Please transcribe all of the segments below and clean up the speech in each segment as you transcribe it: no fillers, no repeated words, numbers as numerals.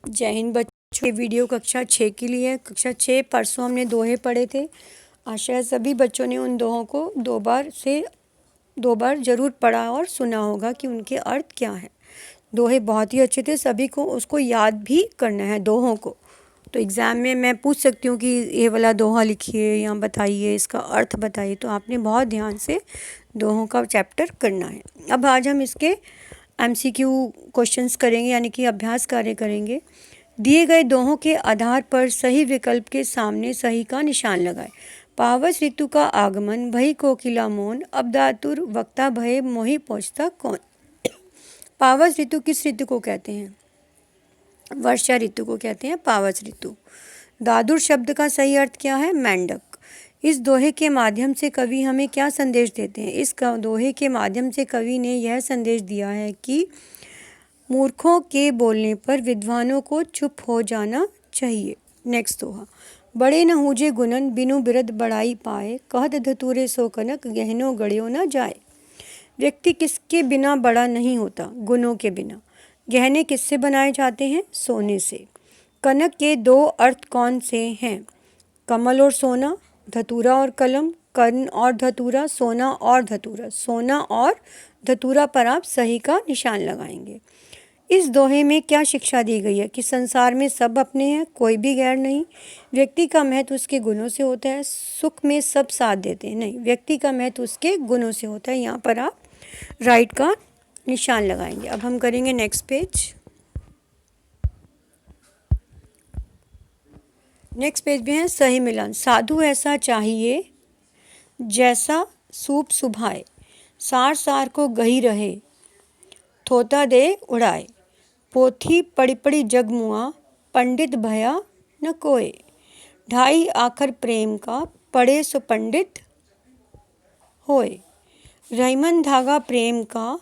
जय हिंद बच्चों। ये वीडियो कक्षा 6 के लिए है। कक्षा 6 परसों हमने दोहे पढ़े थे। आशा है सभी बच्चों ने उन दोहों को दो बार ज़रूर पढ़ा और सुना होगा कि उनके अर्थ क्या है। दोहे बहुत ही अच्छे थे, सभी को उसको याद भी करना है दोहों को। तो एग्ज़ाम में मैं पूछ सकती हूँ कि ये वाला दोहा लिखिए या बताइए, इसका अर्थ बताइए, तो आपने बहुत ध्यान से दोहों का चैप्टर करना है। अब आज हम इसके MCQ क्वेश्चंस करेंगे, यानी कि अभ्यास कार्य करेंगे। दिए गए दोहों के आधार पर सही विकल्प के सामने सही का निशान लगाएं। पावस ऋतु का आगमन, भई कोकिला मौन, अब दातुर वक्ता भये, मोहि पहुँचता कौन। पावस ऋतु किस ऋतु को कहते हैं? वर्षा ऋतु को कहते हैं पावस ऋतु। दादुर शब्द का सही अर्थ क्या है? मेंढक। इस दोहे के माध्यम से कवि हमें क्या संदेश देते हैं? इस दोहे के माध्यम से कवि ने यह संदेश दिया है कि मूर्खों के बोलने पर विद्वानों को चुप हो जाना चाहिए। नेक्स्ट दोहा। बड़े न हूजे गुणन, बिनु बिरद बड़ाई पाए, कहत धतूरे सो कनक, गहनो गड़ियो न जाए। व्यक्ति किसके बिना बड़ा नहीं होता? गुणों के बिना। गहने किससे बनाए जाते हैं? सोने से। कनक के दो अर्थ कौन से हैं? कमल और सोना, धतूरा और कलम, कर्ण और धतूरा, सोना और धतूरा। सोना और धतूरा पर आप सही का निशान लगाएंगे। इस दोहे में क्या शिक्षा दी गई है? कि संसार में सब अपने हैं, कोई भी गैर नहीं। व्यक्ति का महत्व उसके गुणों से होता है। सुख में सब साथ देते हैं, नहीं, व्यक्ति का महत्व उसके गुणों से होता है। यहाँ पर आप राइट का निशान लगाएंगे। अब हम करेंगे नेक्स्ट पेज। नेक्स्ट पेज में है सही मिलान। साधु ऐसा चाहिए जैसा सूप सुभाए, सार सार को गही रहे, थोता दे उड़ाए। पोथी पड़ी पड़ी जगमुआ, पंडित भया न कोय। ढाई आखर प्रेम का, पढ़े सो पंडित होए। रहीमन धागा प्रेम का,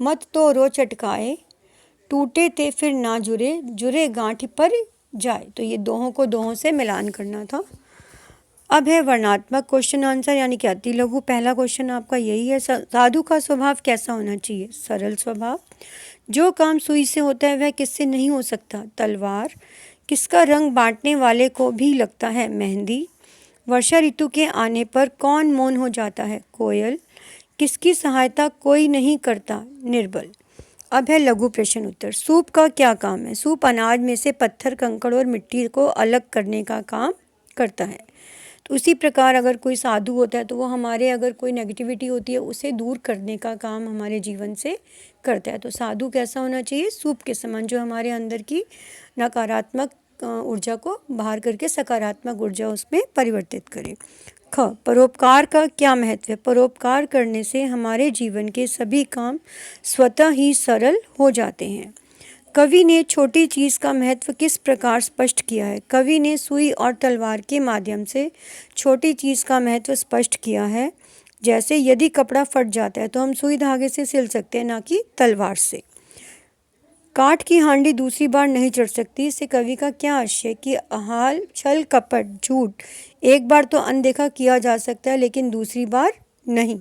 मत तो रो चटकाए। टूटे ते फिर ना जुरे, जुरे गांठ पर जाए। तो ये दोहों को दोहों से मिलान करना था। अब है वर्णात्मक क्वेश्चन आंसर, यानी कि अति लघु। पहला क्वेश्चन आपका यही है, साधु का स्वभाव कैसा होना चाहिए? सरल स्वभाव। जो काम सुई से होता है वह किससे नहीं हो सकता? तलवार। किसका रंग बांटने वाले को भी लगता है? मेहंदी। वर्षा ऋतु के आने पर कौन मौन हो जाता है? कोयल। किसकी सहायता कोई नहीं करता? निर्बल। अब है लघु प्रश्न उत्तर। सूप का क्या काम है? सूप अनाज में से पत्थर, कंकड़ और मिट्टी को अलग करने का काम करता है। तो उसी प्रकार अगर कोई साधु होता है तो वो हमारे, अगर कोई नेगेटिविटी होती है उसे दूर करने का काम हमारे जीवन से करता है। तो साधु कैसा होना चाहिए? सूप के समान, जो हमारे अंदर की नकारात्मक ऊर्जा को बाहर करके सकारात्मक ऊर्जा उसमें परिवर्तित करे। ख, परोपकार का क्या महत्व है? परोपकार करने से हमारे जीवन के सभी काम स्वतः ही सरल हो जाते हैं। कवि ने छोटी चीज़ का महत्व किस प्रकार स्पष्ट किया है? कवि ने सुई और तलवार के माध्यम से छोटी चीज़ का महत्व स्पष्ट किया है। जैसे यदि कपड़ा फट जाता है तो हम सुई धागे से सिल सकते हैं, ना कि तलवार से। काठ की हांडी दूसरी बार नहीं चढ़ सकती। इससे कवि का क्या आशय? कि हाल, छल, कपट, झूठ एक बार तो अनदेखा किया जा सकता है, लेकिन दूसरी बार नहीं।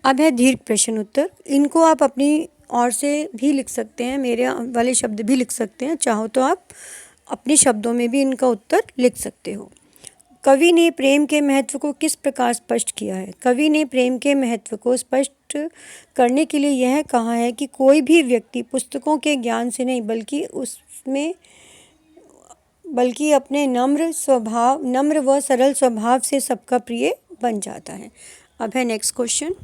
अब है दीर्घ प्रश्न उत्तर। इनको आप अपनी और से भी लिख सकते हैं, मेरे वाले शब्द भी लिख सकते हैं। चाहो तो आप अपने शब्दों में भी इनका उत्तर लिख सकते हो। कवि ने प्रेम के महत्व को किस प्रकार स्पष्ट किया है? कवि ने प्रेम के महत्व को स्पष्ट करने के लिए यह कहा है कि कोई भी व्यक्ति पुस्तकों के ज्ञान से नहीं बल्कि अपने नम्र व सरल स्वभाव से सबका प्रिय बन जाता है। अब है नेक्स्ट क्वेश्चन।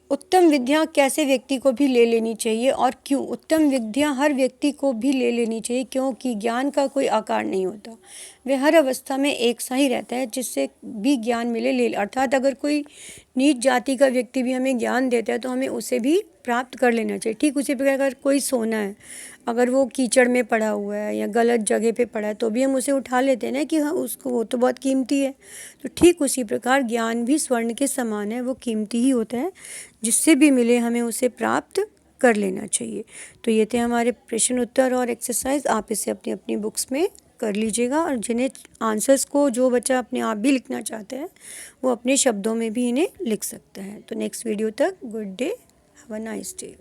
उत्तम विद्या कैसे व्यक्ति को भी ले लेनी चाहिए और क्यों? उत्तम विद्या हर व्यक्ति को भी ले लेनी चाहिए, क्योंकि ज्ञान का कोई आकार नहीं होता, वह हर अवस्था में एक सा ही रहता है। जिससे भी ज्ञान मिले ले, अर्थात अगर कोई नीच जाति का व्यक्ति भी हमें ज्ञान देता है तो हमें उसे भी प्राप्त कर लेना चाहिए। ठीक उसी प्रकार अगर कोई सोना है, अगर वो कीचड़ में पड़ा हुआ है या गलत जगह पे पड़ा है तो भी हम उसे उठा लेते हैं ना, कि हाँ उसको, वो तो बहुत कीमती है। तो ठीक उसी प्रकार ज्ञान भी स्वर्ण के समान है, वो कीमती ही होता है। जिससे भी मिले हमें उसे प्राप्त कर लेना चाहिए। तो ये थे हमारे प्रश्न उत्तर और एक्सरसाइज। आप इसे अपनी अपनी बुक्स में कर लीजिएगा, और जिन्हें आंसर्स को जो बच्चा अपने आप भी लिखना चाहते हैं वो अपने शब्दों में भी इन्हें लिख सकता है। तो नेक्स्ट वीडियो तक good day, have a nice day.